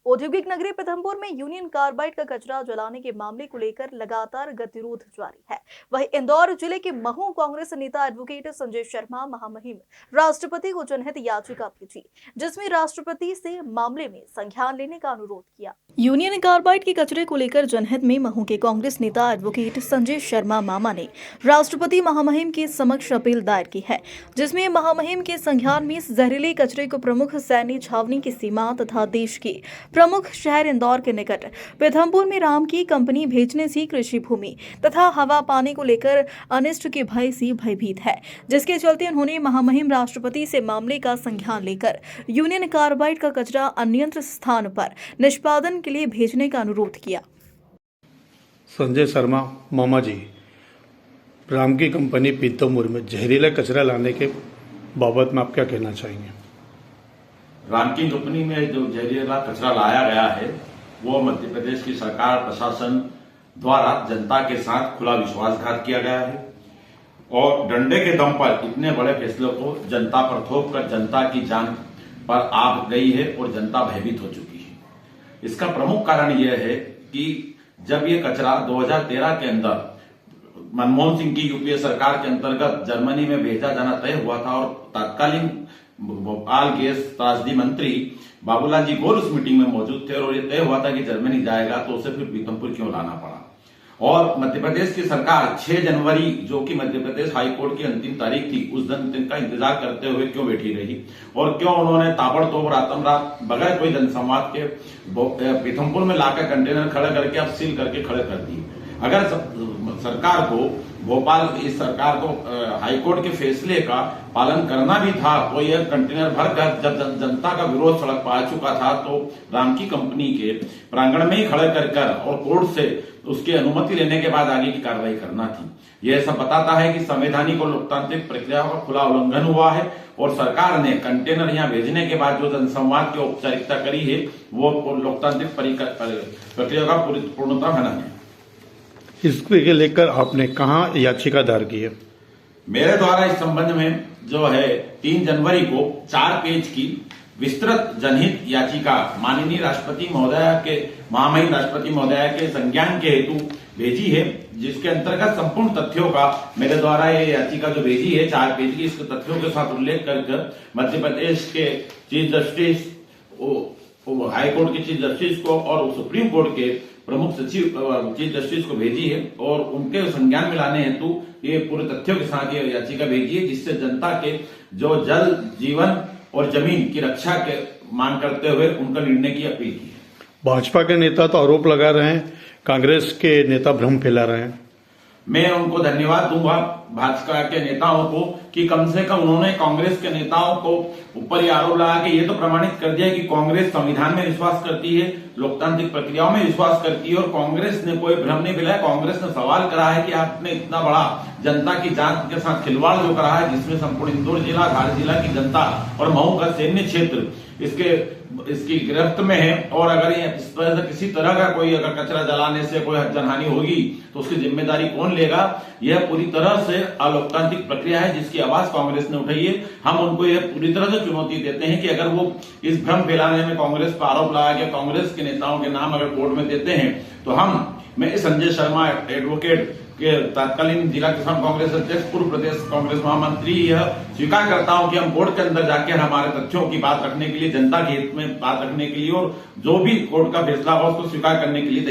औद्योगिक नगरी पीथमपुर में यूनियन कार्बाइड का कचरा जलाने के मामले को लेकर लगातार गतिरोध जारी है। वहीं इंदौर जिले के महू कांग्रेस नेता एडवोकेट संजय शर्मा महामहिम राष्ट्रपति को जनहित याचिका भेजी, जिसमें राष्ट्रपति से मामले में संज्ञान लेने का अनुरोध किया। यूनियन कार्बाइड के कचरे को लेकर जनहित में महू के कांग्रेस नेता एडवोकेट संजय शर्मा मामा ने राष्ट्रपति महामहिम के समक्ष अपील दायर की है, जिसमें महामहिम के संज्ञान में जहरीले कचरे को प्रमुख सैन्य छावनी की सीमा तथा देश के प्रमुख शहर इंदौर के निकट पीथमपुर में राम की कंपनी भेजने से कृषि भूमि तथा हवा पानी को लेकर अनिष्ट के भय से भयभीत है, जिसके चलते उन्होंने महामहिम राष्ट्रपति से मामले का संज्ञान लेकर यूनियन कार्बाइड का कचरा अनियंत्रित स्थान पर निष्पादन के लिए भेजने का अनुरोध किया। संजय शर्मा मामा जी, राम की कंपनी पीथमपुर में जहरीला कचरा लाने के बाबत में आप क्या कहना चाहेंगे? राम की कंपनी में जो जहरीला कचरा लाया गया है वो मध्य प्रदेश की सरकार प्रशासन द्वारा जनता के साथ खुला विश्वासघात किया गया है और डंडे के दम पर इतने बड़े फैसलों को जनता पर थोप कर जनता की जान पर आग गई है और जनता भयभीत हो चुकी है। इसका प्रमुख कारण यह है कि जब ये कचरा 2013 के अंदर मनमोहन सिंह की यूपीए सरकार के अंतर्गत जर्मनी में भेजा जाना तय हुआ था और तत्कालीन भोपाल गैस त्रासदी मंत्री बाबूलाल जी गोल उस मीटिंग में मौजूद थे और ये तय हुआ था कि जर्मनी जाएगा तो उसे फिर पीथमपुर क्यों लाना पड़ा। और मध्य प्रदेश की सरकार 6 जनवरी जो कि मध्य प्रदेश हाईकोर्ट की अंतिम तारीख थी, उस दिन का इंतजार करते हुए क्यों बैठी रही और क्यों उन्होंने ताबड़तोड़ रात बगैर कोई जनसंवाद के पीथमपुर में लाकर कंटेनर खड़े करके अब सील करके खड़े कर दिए। अगर सरकार को भोपाल इस सरकार को हाईकोर्ट के फैसले का पालन करना भी था तो यह कंटेनर भरकर जब जनता का विरोध सड़क पर आ चुका था तो राम की कंपनी के प्रांगण में ही खड़े कर और कोर्ट से उसकी अनुमति लेने के बाद आगे की कार्रवाई करना थी। यह सब बताता है कि संवैधानिक और लोकतांत्रिक प्रक्रियाओं का खुला उल्लंघन हुआ है और सरकार ने कंटेनर यहां भेजने के बाद जो जनसंवाद की औपचारिकता करी है वो लोकतांत्रिक प्रक्रिया का पूर्णतः हनन है। इसको लेकर आपने कहां याचिका दायर की है? मेरे द्वारा इस संबंध में जो है 3 जनवरी को 4 पेज की विस्तृत जनहित याचिका माननीय राष्ट्रपति महोदया के महामहिम राष्ट्रपति महोदया के संज्ञान के हेतु भेजी है, जिसके अंतर्गत संपूर्ण तथ्यों का मेरे द्वारा ये याचिका जो भेजी है 4 पेज की, इसके तथ्यों के साथ उल्लेख कर मध्य प्रदेश के चीफ जस्टिस, हाईकोर्ट के चीफ जस्टिस को और सुप्रीम कोर्ट के प्रमुख सचिव चीफ जस्टिस को भेजी है और उनके संज्ञान में लाने हेतु ये पूरे तथ्यों के साथ ये याचिका भेजी है, जिससे जनता के जो जल जीवन और जमीन की रक्षा के मांग करते हुए उनका निर्णय की अपील की है। भाजपा के नेता तो आरोप लगा रहे हैं, कांग्रेस के नेता भ्रम फैला रहे हैं। मैं उनको धन्यवाद दूंगा भाजपा के नेताओं को कि कम से कम उन्होंने कांग्रेस के नेताओं को ऊपर ये आरोप लगा के ये तो प्रमाणित कर दिया कि कांग्रेस संविधान में विश्वास करती है, लोकतांत्रिक प्रक्रियाओं में विश्वास करती है और कांग्रेस ने कोई भ्रम नहीं फैलाया। कांग्रेस ने सवाल करा है कि आपने इतना बड़ा जनता की जान के साथ खिलवाड़ जो करा है, जिसमें संपूर्ण इंदौर जिला, धार जिला की जनता और महू का सैन्य क्षेत्र इसकी गिरफ्त में है और अगर ये इस तरह से किसी तरह का कोई अगर कचरा जलाने से कोई जनहानि होगी तो उसकी जिम्मेदारी कौन लेगा? यह पूरी तरह से अलोकतांत्रिक प्रक्रिया है जिसकी आवाज कांग्रेस ने उठाई है। हम उनको यह पूरी तरह से चुनौती देते हैं कि अगर वो इस भ्रम फैलाने में कांग्रेस पर आरोप लगा के कांग्रेस के नेताओं के नाम अगर कोर्ट में देते हैं तो मैं संजय शर्मा एडवोकेट के तत्कालीन जिला किसान कांग्रेस अध्यक्ष, पूर्व प्रदेश कांग्रेस महामंत्री, यह स्वीकार करता हूं कि हम कोर्ट के अंदर जाकर हमारे तथ्यों की बात रखने के लिए, जनता के हित में बात रखने के लिए और जो भी कोर्ट का फैसला हो उसको स्वीकार करने के लिए